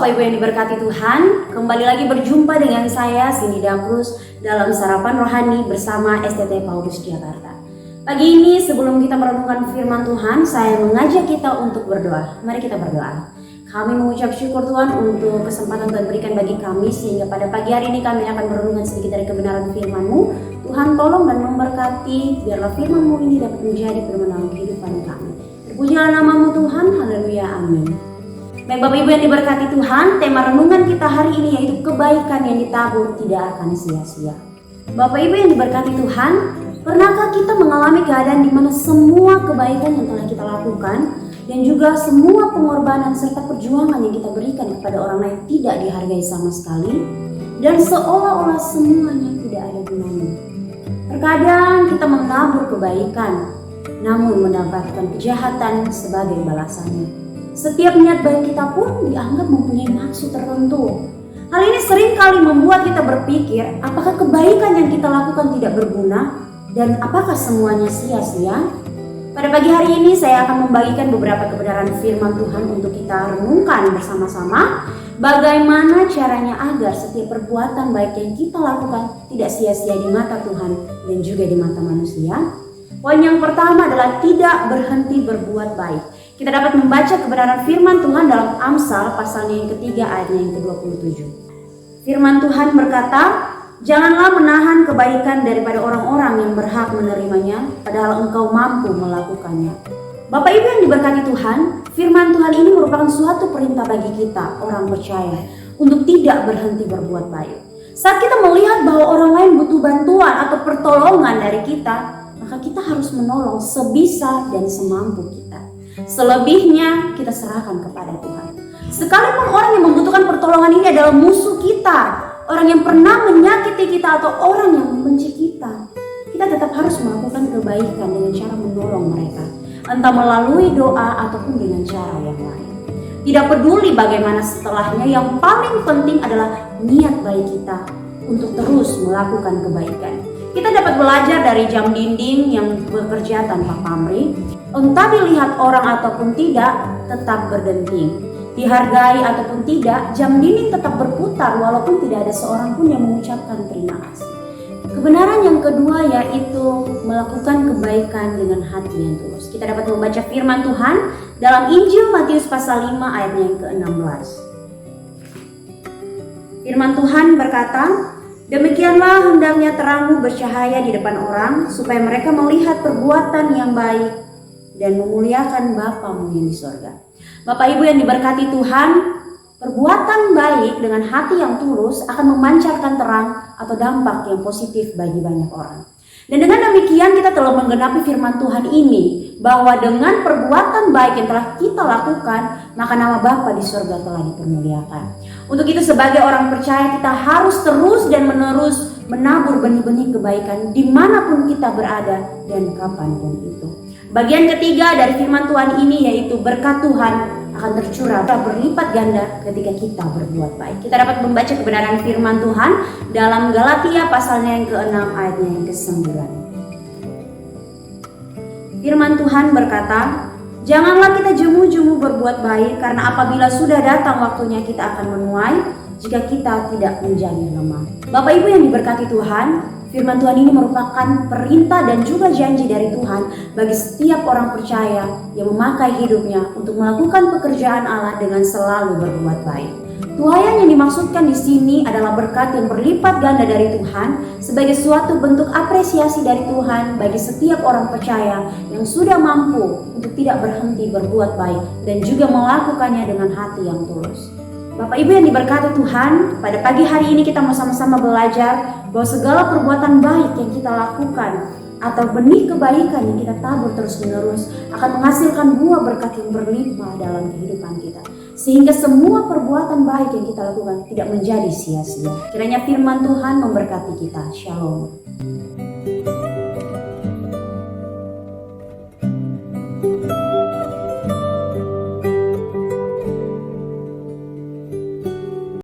Bapak Ibu yang diberkati Tuhan, kembali lagi berjumpa dengan saya Cindy Dakrus dalam Sarapan Rohani bersama STT Paulus Jakarta. Pagi ini sebelum kita merenungkan firman Tuhan, saya mengajak kita untuk berdoa. Mari kita berdoa. Kami mengucap syukur Tuhan untuk kesempatan Tuhan berikan bagi kami, sehingga pada pagi hari ini kami akan merenungkan sedikit dari kebenaran firman-Mu. Tuhan tolong dan memberkati, biarlah firman-Mu ini dapat menjadi firman dalam kehidupan kami. Terpujilah nama-Mu Tuhan, haleluya, amin. Baik Bapak Ibu yang diberkati Tuhan, tema renungan kita hari ini yaitu kebaikan yang ditabur tidak akan sia-sia. Bapak Ibu yang diberkati Tuhan, pernahkah kita mengalami keadaan di mana semua kebaikan yang telah kita lakukan dan juga semua pengorbanan serta perjuangan yang kita berikan kepada orang lain tidak dihargai sama sekali dan seolah-olah semuanya tidak ada gunanya? Terkadang kita menabur kebaikan namun mendapatkan kejahatan sebagai balasannya. Setiap niat baik kita pun dianggap mempunyai maksud tertentu. Hal ini sering kali membuat kita berpikir, apakah kebaikan yang kita lakukan tidak berguna dan apakah semuanya sia-sia? Pada pagi hari ini saya akan membagikan beberapa kebenaran firman Tuhan untuk kita renungkan bersama-sama. Bagaimana caranya agar setiap perbuatan baik yang kita lakukan tidak sia-sia di mata Tuhan dan juga di mata manusia. Poin yang pertama adalah tidak berhenti berbuat baik. Kita dapat membaca kebenaran firman Tuhan dalam Amsal pasalnya yang ketiga ayatnya yang ke-27. Firman Tuhan berkata, "Janganlah menahan kebaikan daripada orang-orang yang berhak menerimanya, padahal engkau mampu melakukannya." Bapak Ibu yang diberkati Tuhan, firman Tuhan ini merupakan suatu perintah bagi kita, orang percaya, untuk tidak berhenti berbuat baik. Saat kita melihat bahwa orang lain butuh bantuan atau pertolongan dari kita, maka kita harus menolong sebisa dan semampu kita. Selebihnya kita serahkan kepada Tuhan. Sekalipun orang yang membutuhkan pertolongan ini adalah musuh kita, orang yang pernah menyakiti kita atau orang yang membenci kita, kita tetap harus melakukan kebaikan dengan cara menolong mereka, entah melalui doa ataupun dengan cara yang lain. Tidak peduli bagaimana setelahnya, yang paling penting adalah niat baik kita untuk terus melakukan kebaikan. Kita dapat belajar dari jam dinding yang bekerja tanpa pamrih. Entah dilihat orang ataupun tidak, tetap berdenting. Dihargai ataupun tidak, jam dinding tetap berputar walaupun tidak ada seorang pun yang mengucapkan terima kasih. Kebenaran yang kedua yaitu melakukan kebaikan dengan hati yang tulus. Kita dapat membaca firman Tuhan dalam Injil Matius pasal 5 ayatnya yang ke-16. Firman Tuhan berkata, "Demikianlah hendaknya terangmu bercahaya di depan orang, supaya mereka melihat perbuatan yang baik dan memuliakan Bapamu yang di sorga." Bapak Ibu yang diberkati Tuhan, perbuatan baik dengan hati yang tulus akan memancarkan terang atau dampak yang positif bagi banyak orang. Dan dengan demikian kita telah menggenapi firman Tuhan ini, bahwa dengan perbuatan baik yang telah kita lakukan, maka nama Bapa di sorga telah dipermuliakan. Untuk itu sebagai orang percaya kita harus terus dan menerus menabur benih-benih kebaikan dimanapun kita berada dan kapanpun itu. Bagian ketiga dari firman Tuhan ini yaitu berkat Tuhan akan tercurah berlipat ganda ketika kita berbuat baik. Kita dapat membaca kebenaran firman Tuhan dalam Galatia pasalnya yang ke-6 ayatnya yang ke-9. Firman Tuhan berkata, "Janganlah kita jemu-jemu berbuat baik, karena apabila sudah datang waktunya kita akan menuai jika kita tidak menjadi lemah." Bapak Ibu yang diberkati Tuhan, firman Tuhan ini merupakan perintah dan juga janji dari Tuhan bagi setiap orang percaya yang memakai hidupnya untuk melakukan pekerjaan Allah dengan selalu berbuat baik. Tuayan yang dimaksudkan di sini adalah berkat yang berlipat ganda dari Tuhan sebagai suatu bentuk apresiasi dari Tuhan bagi setiap orang percaya yang sudah mampu untuk tidak berhenti berbuat baik dan juga melakukannya dengan hati yang tulus. Bapak Ibu yang diberkati Tuhan, pada pagi hari ini kita mau sama-sama belajar bahwa segala perbuatan baik yang kita lakukan atau benih kebaikan yang kita tabur terus-menerus akan menghasilkan buah berkat yang berlimpah dalam kehidupan kita. Sehingga semua perbuatan baik yang kita lakukan tidak menjadi sia-sia. Kiranya firman Tuhan memberkati kita. Shalom.